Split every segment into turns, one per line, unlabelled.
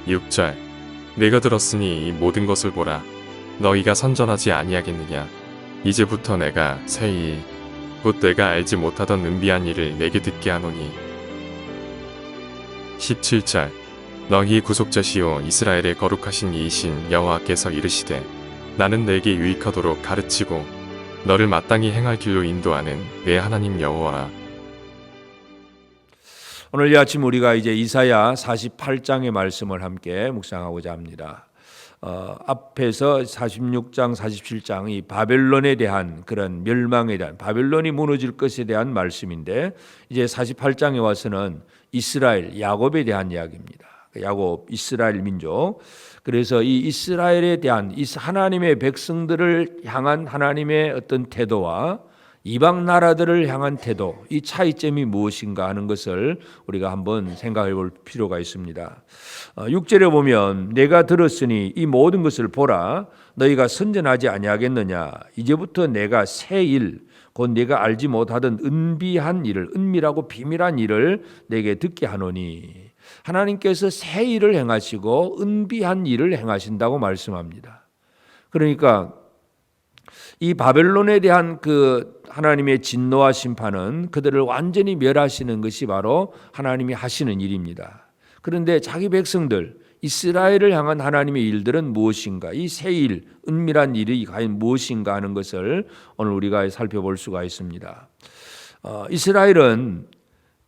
6절 내가 들었으니 이 모든 것을 보라. 너희가 선전하지 아니하겠느냐. 이제부터 내가 새 일, 곧 내가 알지 못하던 은비한 일을 내게 듣게 하노니. 17절 너희 구속자시오 이스라엘의 거룩하신 이이신 여호와께서 이르시되 나는 내게 유익하도록 가르치고 너를 마땅히 행할 길로 인도하는 내 하나님 여호와라.
오늘 이 아침 우리가 이제 이사야 48장의 말씀을 함께 묵상하고자 합니다. 앞에서 46장, 47장 이 바벨론에 대한 그런 멸망에 대한 바벨론이 무너질 것에 대한 말씀인데 이제 48장에 와서는 이스라엘, 야곱에 대한 이야기입니다. 야곱, 이스라엘 민족. 그래서 이 이스라엘에 대한 하나님의 백성들을 향한 하나님의 어떤 태도와 이방 나라들을 향한 태도, 이 차이점이 무엇인가 하는 것을 우리가 한번 생각해 볼 필요가 있습니다. 6절에 보면 내가 들었으니 이 모든 것을 보라. 너희가 선전하지 아니하겠느냐. 이제부터 내가 새 일, 곧 내가 알지 못하던 은비한 일을, 은밀하고 비밀한 일을 내게 듣게 하노니. 하나님께서 새 일을 행하시고 은비한 일을 행하신다고 말씀합니다. 그러니까 이 바벨론에 대한 그 하나님의 진노와 심판은 그들을 완전히 멸하시는 것이 바로 하나님이 하시는 일입니다. 그런데 자기 백성들 이스라엘을 향한 하나님의 일들은 무엇인가? 이 새 일, 은밀한 일이 과연 무엇인가 하는 것을 오늘 우리가 살펴볼 수가 있습니다. 이스라엘은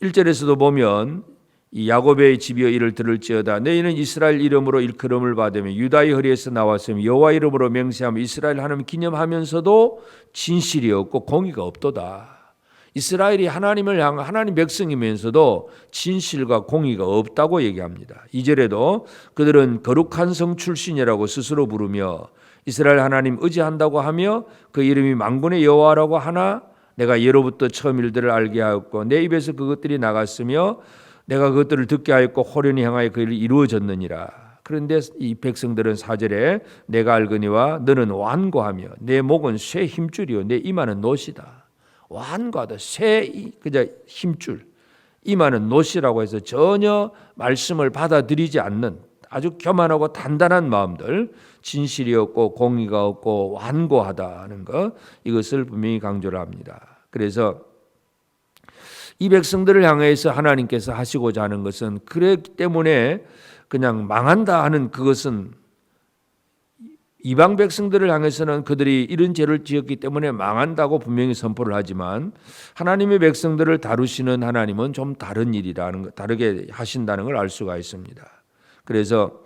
1절에서도 보면 이 야곱의 집이여 이를 들을지어다 너희는 이스라엘 이름으로 일컬음을 받으며 유다의 허리에서 나왔으며 여호와 이름으로 맹세하며 이스라엘 하나님 기념하면서도 진실이 없고 공의가 없도다. 이스라엘이 하나님을 향한 하나님 백성이면서도 진실과 공의가 없다고 얘기합니다. 2절에도 그들은 거룩한 성 출신이라고 스스로 부르며 이스라엘 하나님 의지한다고 하며 그 이름이 만군의 여호와라고 하나 내가 예로부터 처음 일들을 알게 하였고 내 입에서 그것들이 나갔으며 내가 그것들을 듣게 하였고 호련히 향하여 그 일이 이루어졌느니라. 그런데 이 백성들은 4절에 내가 알거니와 너는 완고하며 내 목은 쇠 힘줄이요 내 이마는 노시다. 완고하다. 쇠 그저 힘줄. 이마는 노시라고 해서 전혀 말씀을 받아들이지 않는 아주 교만하고 단단한 마음들, 진실이 없고 공의가 없고 완고하다는 것, 이것을 분명히 강조를 합니다. 그래서 이 백성들을 향해서 하나님께서 하시고자 하는 것은 그렇기 때문에 그냥 망한다 하는 그것은 이방 백성들을 향해서는 그들이 이런 죄를 지었기 때문에 망한다고 분명히 선포를 하지만 하나님의 백성들을 다루시는 하나님은 좀 다른 일이라는 것, 다르게 하신다는 걸 알 수가 있습니다. 그래서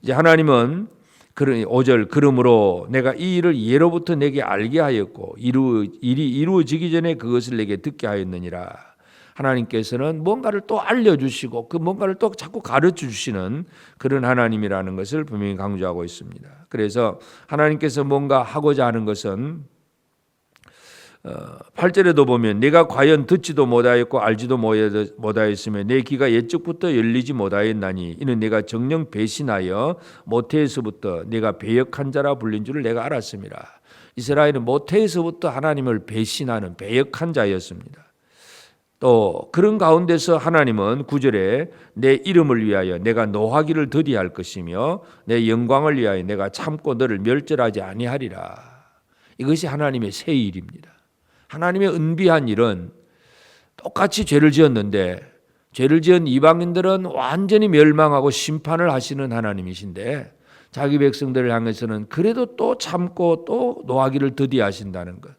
이제 하나님은 5절 그러므로 내가 이 일을 예로부터 내게 알게 하였고 일이 이루어지기 전에 그것을 내게 듣게 하였느니라. 하나님께서는 뭔가를 또 알려주시고 그 뭔가를 또 자꾸 가르쳐주시는 그런 하나님이라는 것을 분명히 강조하고 있습니다. 그래서 하나님께서 뭔가 하고자 하는 것은 8절에도 보면 내가 과연 듣지도 못하였고 알지도 못하였으며 내 귀가 옛적부터 열리지 못하였나니 이는 내가 정녕 배신하여 모태에서부터 내가 배역한 자라 불린 줄을 내가 알았습니다. 이스라엘은 모태에서부터 하나님을 배신하는 배역한 자였습니다. 또 그런 가운데서 하나님은 9절에 내 이름을 위하여 내가 노하기를 더디할 것이며 내 영광을 위하여 내가 참고 너를 멸절하지 아니하리라. 이것이 하나님의 새 일입니다. 하나님의 은비한 일은 똑같이 죄를 지었는데 죄를 지은 이방인들은 완전히 멸망하고 심판을 하시는 하나님이신데 자기 백성들을 향해서는 그래도 또 참고 또 노하기를 더디하신다는 것.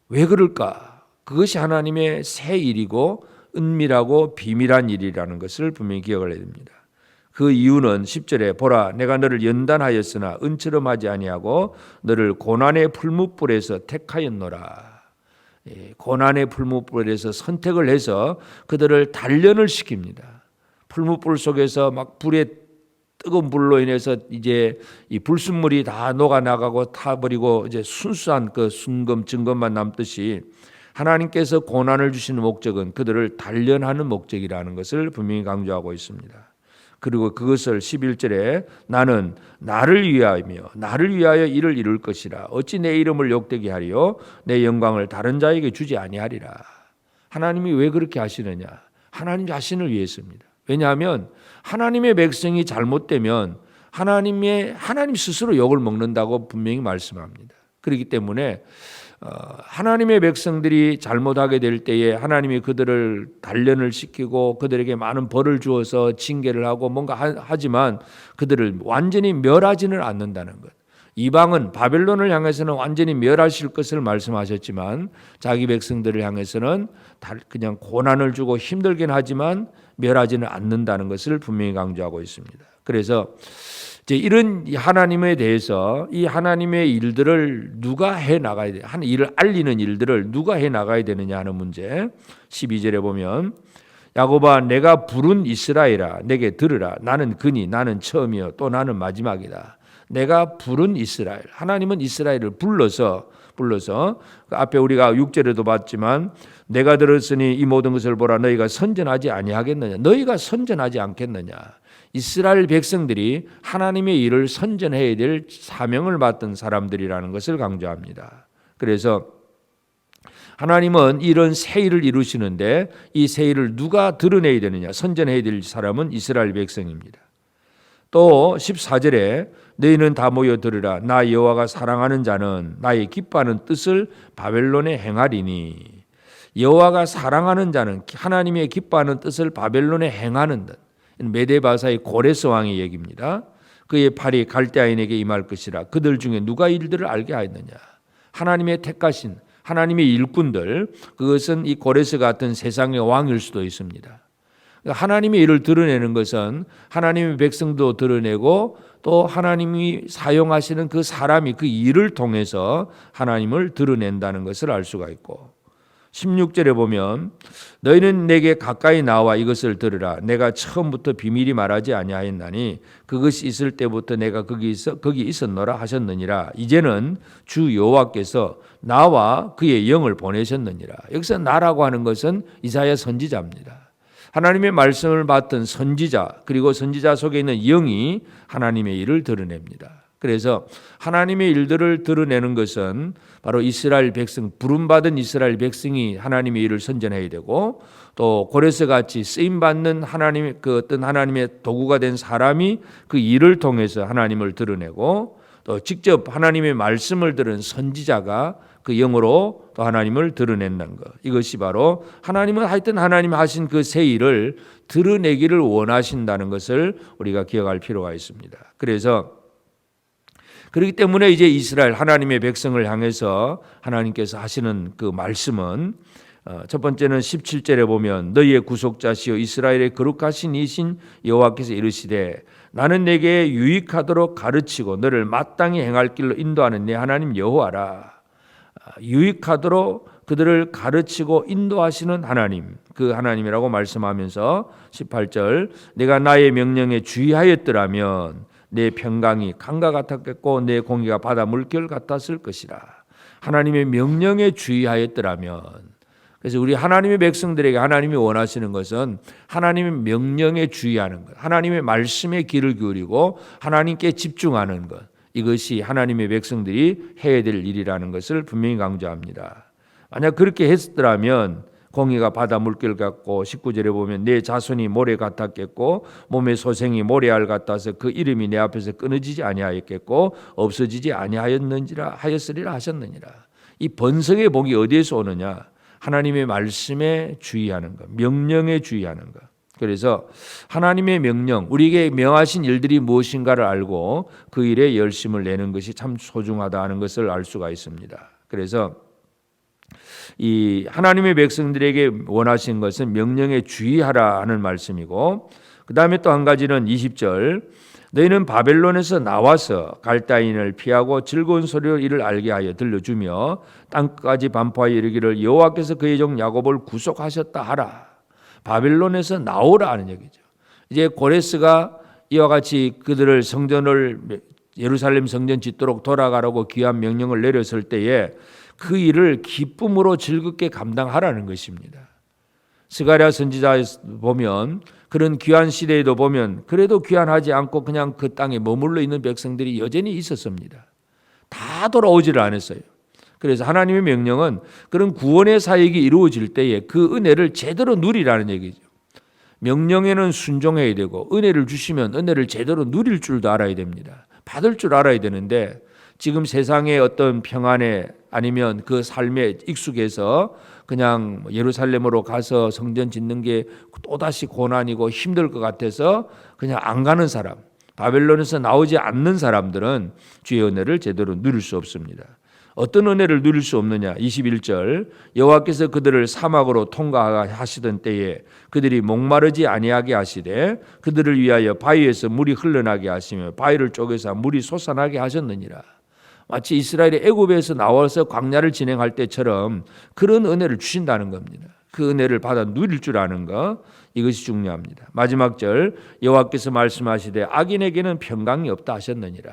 왜 그럴까? 그것이 하나님의 새 일이고 은밀하고 비밀한 일이라는 것을 분명히 기억을 해야 됩니다. 그 이유는 10절에 보라 내가 너를 연단하였으나 은처럼 하지 아니하고 너를 고난의 풀무불에서 택하였노라. 고난의 풀무불에서 선택을 해서 그들을 단련을 시킵니다. 풀무불 속에서 막 불에 뜨거운 불로 인해서 이제 이 불순물이 다 녹아 나가고 타버리고 이제 순수한 그 순금 증거만 남듯이 하나님께서 고난을 주시는 목적은 그들을 단련하는 목적이라는 것을 분명히 강조하고 있습니다. 그리고 그것을 11절에 나는 나를 위하여 이를 이룰 것이라 어찌 내 이름을 욕되게 하리요 내 영광을 다른 자에게 주지 아니하리라. 하나님이 왜 그렇게 하시느냐? 하나님 자신을 위해서입니다. 왜냐하면 하나님의 백성이 잘못되면 하나님 스스로 욕을 먹는다고 분명히 말씀합니다. 그렇기 때문에 하나님의 백성들이 잘못하게 될 때에 하나님이 그들을 단련을 시키고 그들에게 많은 벌을 주어서 징계를 하고 뭔가 하지만 그들을 완전히 멸하지는 않는다는 것. 이방은 바벨론을 향해서는 완전히 멸하실 것을 말씀하셨지만 자기 백성들을 향해서는 그냥 고난을 주고 힘들긴 하지만 멸하지는 않는다는 것을 분명히 강조하고 있습니다. 그래서 이제 이런 하나님에 대해서 이 하나님의 일들을 누가 해 나가야 돼? 한 일을 알리는 일들을 누가 해 나가야 되느냐 하는 문제. 12절에 보면 야곱아 내가 부른 이스라엘아 내게 들으라. 나는 그니 나는 처음이요 또 나는 마지막이다. 내가 부른 이스라엘. 하나님은 이스라엘을 불러서 그 앞에 우리가 6절에도 봤지만 내가 들었으니 이 모든 것을 보라 너희가 선전하지 아니하겠느냐. 너희가 선전하지 않겠느냐. 이스라엘 백성들이 하나님의 일을 선전해야 될 사명을 받던 사람들이라는 것을 강조합니다. 그래서 하나님은 이런 새 일을 이루시는데 이 새 일을 누가 드러내야 되느냐. 선전해야 될 사람은 이스라엘 백성입니다. 또 14절에 너희는 다 모여 들으라. 나 여호와가 사랑하는 자는 나의 기뻐하는 뜻을 바벨론에 행하리니. 여호와가 사랑하는 자는 하나님의 기뻐하는 뜻을 바벨론에 행하는 듯. 메데바사의 고레스 왕의 얘기입니다. 그의 팔이 갈대아인에게 임할 것이라. 그들 중에 누가 일들을 알게 하였느냐. 하나님의 택하신 하나님의 일꾼들, 그것은 이 고레스 같은 세상의 왕일 수도 있습니다. 하나님의 일을 드러내는 것은 하나님의 백성도 드러내고 또 하나님이 사용하시는 그 사람이 그 일을 통해서 하나님을 드러낸다는 것을 알 수가 있고 16절에 보면 너희는 내게 가까이 나와 이것을 들으라. 내가 처음부터 비밀이 말하지 아니하였나니 그것이 있을 때부터 내가 거기 있었노라 하셨느니라. 이제는 주 여호와께서 나와 그의 영을 보내셨느니라. 여기서 나라고 하는 것은 이사야 선지자입니다. 하나님의 말씀을 받던 선지자 그리고 선지자 속에 있는 영이 하나님의 일을 드러냅니다. 그래서 하나님의 일들을 드러내는 것은 바로 이스라엘 백성, 부름받은 이스라엘 백성이 하나님의 일을 선전해야 되고 또 고레스 같이 쓰임받는 그 어떤 하나님의 도구가 된 사람이 그 일을 통해서 하나님을 드러내고 또 직접 하나님의 말씀을 들은 선지자가 그 영으로 또 하나님을 드러낸다는 것. 이것이 바로 하나님은 하여튼 하나님 하신 그 새 일을 드러내기를 원하신다는 것을 우리가 기억할 필요가 있습니다. 그렇기 때문에 이제 이스라엘 하나님의 백성을 향해서 하나님께서 하시는 그 말씀은 첫 번째는 17절에 보면 너희의 구속자시요 이스라엘의 거룩하신 이신 여호와께서 이르시되 나는 내게 유익하도록 가르치고 너를 마땅히 행할 길로 인도하는 내 하나님 여호와라. 유익하도록 그들을 가르치고 인도하시는 하나님, 그 하나님이라고 말씀하면서 18절 내가 나의 명령에 주의하였더라면 내 평강이 강과 같았겠고 내 공기가 바다 물결 같았을 것이라. 하나님의 명령에 주의하였더라면, 그래서 우리 하나님의 백성들에게 하나님이 원하시는 것은 하나님의 명령에 주의하는 것, 하나님의 말씀에 귀를 기울이고 하나님께 집중하는 것, 이것이 하나님의 백성들이 해야 될 일이라는 것을 분명히 강조합니다. 만약 그렇게 했더라면 공의가 바다 물결 같고 19절에 보면 내 자손이 모래 같았겠고 몸의 소생이 모래알 같아서 그 이름이 내 앞에서 끊어지지 아니하였겠고 없어지지 아니하였느니라 하였으리라 하셨느니라. 이 번성의 복이 어디에서 오느냐? 하나님의 말씀에 주의하는 것, 명령에 주의하는 것. 그래서 하나님의 명령, 우리에게 명하신 일들이 무엇인가를 알고 그 일에 열심을 내는 것이 참 소중하다는 것을 알 수가 있습니다. 그래서 이 하나님의 백성들에게 원하신 것은 명령에 주의하라 하는 말씀이고, 그 다음에 또 한 가지는 20절 너희는 바벨론에서 나와서 갈대아인을 피하고 즐거운 소리로 이를 알게 하여 들려주며 땅까지 반포하여 이르기를 여호와께서 그의 종 야곱을 구속하셨다 하라. 바벨론에서 나오라 하는 얘기죠. 이제 고레스가 이와 같이 그들을 성전을 예루살렘 성전 짓도록 돌아가라고 귀한 명령을 내렸을 때에 그 일을 기쁨으로 즐겁게 감당하라는 것입니다. 스가랴 선지자에 보면 그런 귀한 시대에도 보면 그래도 귀한하지 않고 그냥 그 땅에 머물러 있는 백성들이 여전히 있었습니다. 다 돌아오지를 않았어요. 그래서 하나님의 명령은 그런 구원의 사역이 이루어질 때에 그 은혜를 제대로 누리라는 얘기죠. 명령에는 순종해야 되고 은혜를 주시면 은혜를 제대로 누릴 줄도 알아야 됩니다. 받을 줄 알아야 되는데 지금 세상의 어떤 평안에 아니면 그 삶에 익숙해서 그냥 예루살렘으로 가서 성전 짓는 게 또다시 고난이고 힘들 것 같아서 그냥 안 가는 사람, 바벨론에서 나오지 않는 사람들은 주의 은혜를 제대로 누릴 수 없습니다. 어떤 은혜를 누릴 수 없느냐? 21절 여호와께서 그들을 사막으로 통과하시던 때에 그들이 목마르지 아니하게 하시되 그들을 위하여 바위에서 물이 흘러나게 하시며 바위를 쪼개서 물이 솟아나게 하셨느니라. 마치 이스라엘이 애굽에서 나와서 광야를 진행할 때처럼 그런 은혜를 주신다는 겁니다. 그 은혜를 받아 누릴 줄 아는 것, 이것이 중요합니다. 마지막 절 여호와께서 말씀하시되 악인에게는 평강이 없다 하셨느니라.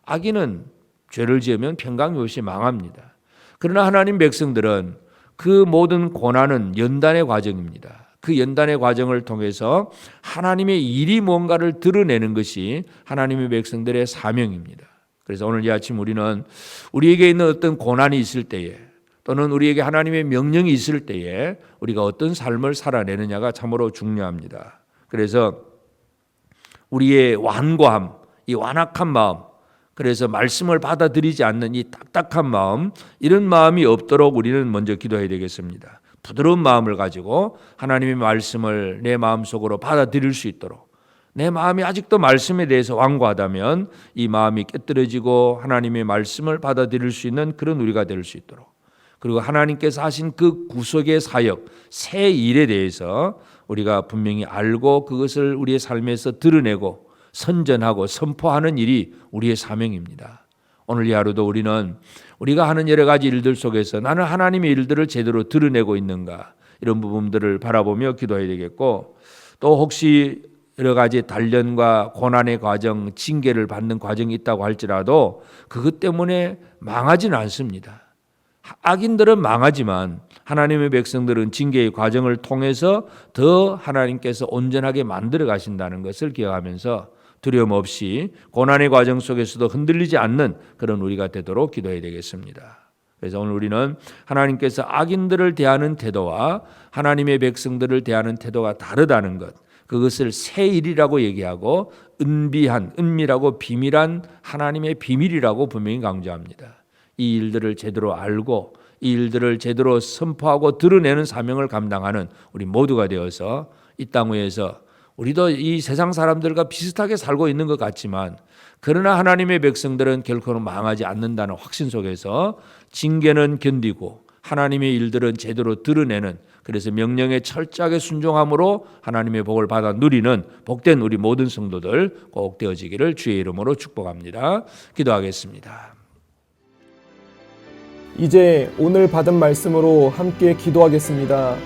악인은 죄를 지으면 평강이 없이 망합니다. 그러나 하나님 백성들은 그 모든 고난은 연단의 과정입니다. 그 연단의 과정을 통해서 하나님의 일이 뭔가를 드러내는 것이 하나님의 백성들의 사명입니다. 그래서 오늘 이 아침 우리는 우리에게 있는 어떤 고난이 있을 때에 또는 우리에게 하나님의 명령이 있을 때에 우리가 어떤 삶을 살아내느냐가 참으로 중요합니다. 그래서 우리의 완고함, 이 완악한 마음, 그래서 말씀을 받아들이지 않는 이 딱딱한 마음, 이런 마음이 없도록 우리는 먼저 기도해야 되겠습니다. 부드러운 마음을 가지고 하나님의 말씀을 내 마음속으로 받아들일 수 있도록, 내 마음이 아직도 말씀에 대해서 완고하다면 이 마음이 깨뜨려지고 하나님의 말씀을 받아들일 수 있는 그런 우리가 될 수 있도록, 그리고 하나님께서 하신 그 구속의 사역, 새 일에 대해서 우리가 분명히 알고 그것을 우리의 삶에서 드러내고 선전하고 선포하는 일이 우리의 사명입니다. 오늘 이 하루도 우리는 우리가 하는 여러 가지 일들 속에서 나는 하나님의 일들을 제대로 드러내고 있는가, 이런 부분들을 바라보며 기도해야 되겠고, 또 혹시 여러 가지 단련과 고난의 과정, 징계를 받는 과정이 있다고 할지라도 그것 때문에 망하지는 않습니다. 악인들은 망하지만 하나님의 백성들은 징계의 과정을 통해서 더 하나님께서 온전하게 만들어 가신다는 것을 기억하면서 두려움 없이 고난의 과정 속에서도 흔들리지 않는 그런 우리가 되도록 기도해야 되겠습니다. 그래서 오늘 우리는 하나님께서 악인들을 대하는 태도와 하나님의 백성들을 대하는 태도가 다르다는 것, 그것을 새 일이라고 얘기하고 은밀하고 비밀한 하나님의 비밀이라고 분명히 강조합니다. 이 일들을 제대로 알고 이 일들을 제대로 선포하고 드러내는 사명을 감당하는 우리 모두가 되어서 이 땅 위에서 우리도 이 세상 사람들과 비슷하게 살고 있는 것 같지만, 그러나 하나님의 백성들은 결코는 망하지 않는다는 확신 속에서 징계는 견디고 하나님의 일들은 제대로 드러내는, 그래서 명령에 철저하게 순종함으로 하나님의 복을 받아 누리는 복된 우리 모든 성도들 꼭 되어지기를 주의 이름으로 축복합니다. 기도하겠습니다.
이제 오늘 받은 말씀으로 함께 기도하겠습니다.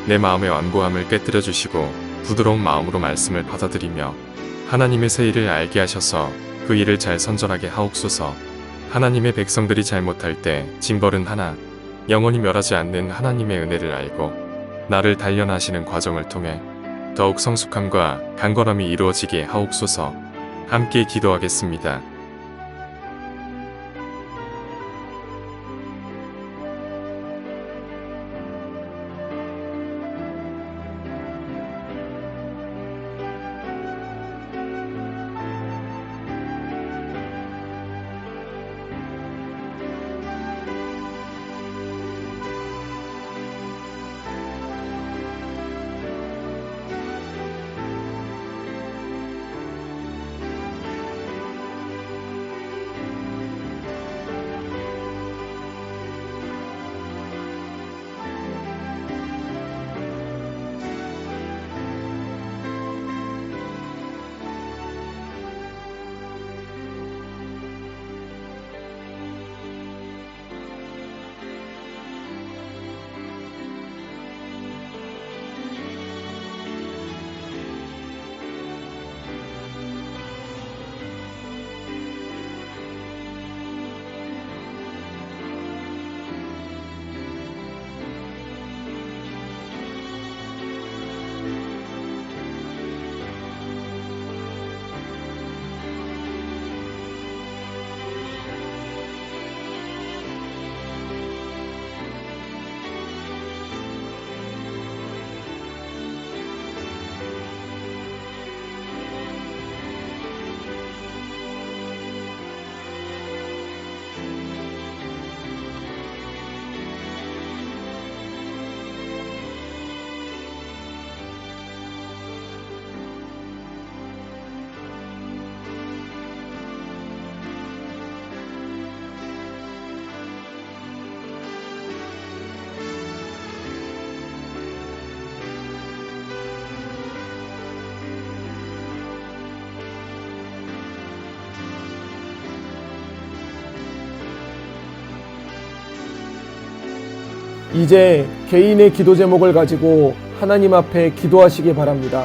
내 마음의 완고함을 깨뜨려 주시고 부드러운 마음으로 말씀을 받아들이며 하나님의 새 일을 알게 하셔서 그 일을 잘 선전하게 하옵소서. 하나님의 백성들이 잘못할 때 징벌은 하나 영원히 멸하지 않는 하나님의 은혜를 알고 나를 단련하시는 과정을 통해 더욱 성숙함과 강건함이 이루어지게 하옵소서. 함께 기도하겠습니다.
이제 개인의 기도 제목을 가지고 하나님 앞에 기도하시기 바랍니다.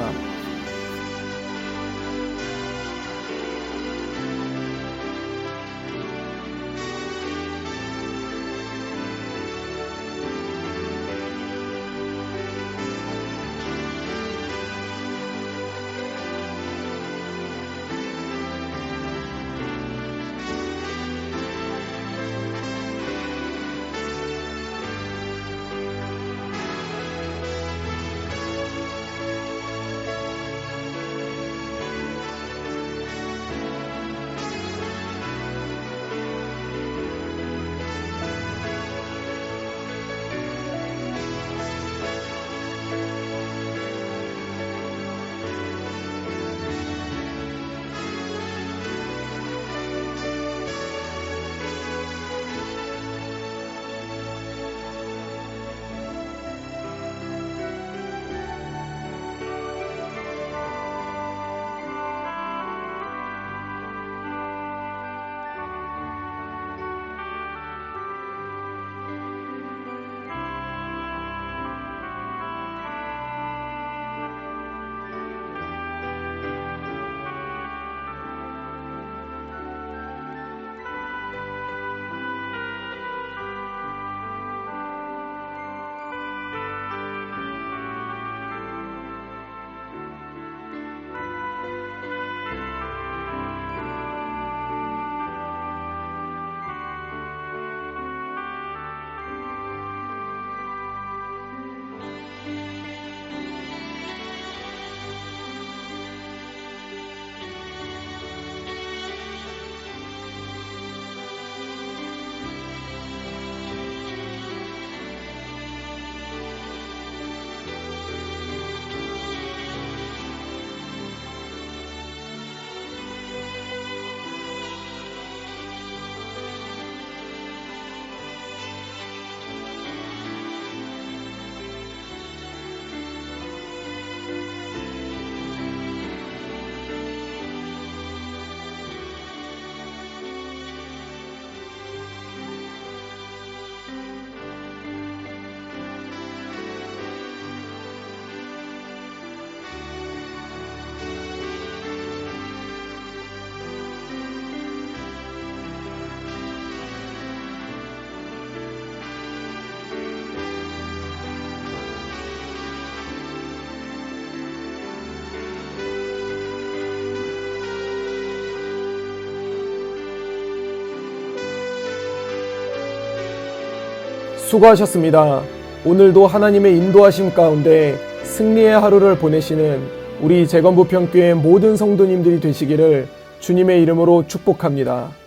수고하셨습니다. 오늘도 하나님의 인도하심 가운데 승리의 하루를 보내시는 우리 재건부평교회 모든 성도님들이 되시기를 주님의 이름으로 축복합니다.